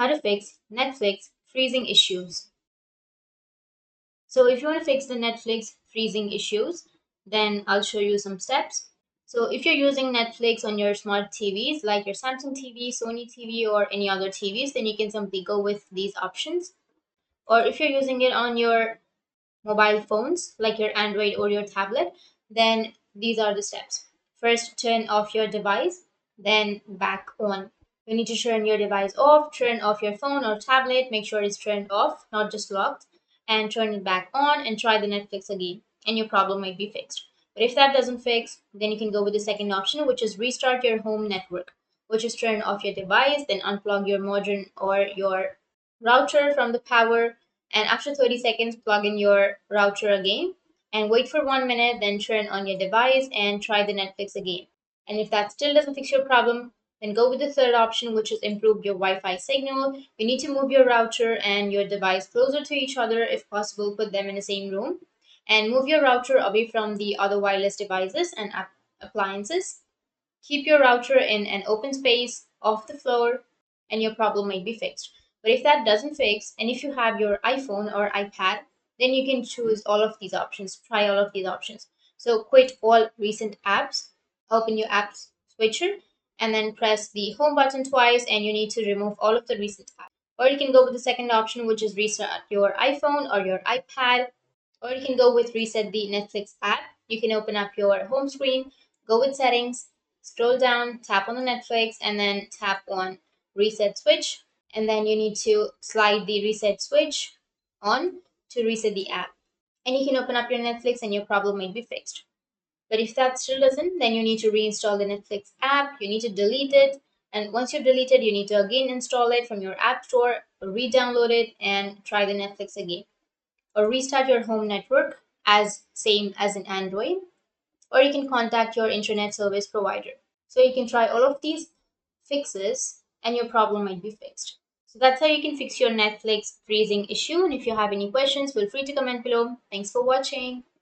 how to fix Netflix freezing issues. So if you want to fix the Netflix freezing issues, then I'll show you some steps. So if you're using Netflix on your smart TVs, like your Samsung TV, Sony TV, or any other TVs, then you can simply go with these options. Or if you're using it on your mobile phones, like your Android or your tablet, then these are the steps. First, turn off your device, then back on. You need to turn your device off, turn off your phone or tablet, make sure it's turned off, not just locked, and turn it back on and try the Netflix again, and your problem might be fixed. But if that doesn't fix, then you can go with the second option, which is restart your home network, which is turn off your device, then unplug your modem or your router from the power, and after 30 seconds plug in your router again and wait for 1 minute, then turn on your device and try the Netflix again. And if that still doesn't fix your problem, then go with the third option, which is improve your Wi-Fi signal. You need to move your router and your device closer to each other. If possible, put them in the same room and move your router away from the other wireless devices and appliances. Keep your router in an open space off the floor, and your problem might be fixed. But if that doesn't fix, and if you have your iPhone or iPad, then you can choose all of these options, try all of these options. So quit all recent apps, open your apps switcher, and then press the home button twice, and you need to remove all of the recent apps. Or you can go with the second option, which is restart your iPhone or your iPad, or you can go with reset the Netflix app. You can open up your home screen, go with settings, scroll down, tap on the Netflix, and then tap on reset switch. And then you need to slide the reset switch on to reset the app. And you can open up your Netflix and your problem might be fixed. But if that still doesn't, then you need to reinstall the Netflix app. You need to delete it. And once you've deleted, you need to again install it from your app store, re download it, and try the Netflix again. Or restart your home network as same as in Android, or you can contact your internet service provider. So you can try all of these fixes and your problem might be fixed. So that's how you can fix your Netflix freezing issue. And if you have any questions, feel free to comment below. Thanks for watching.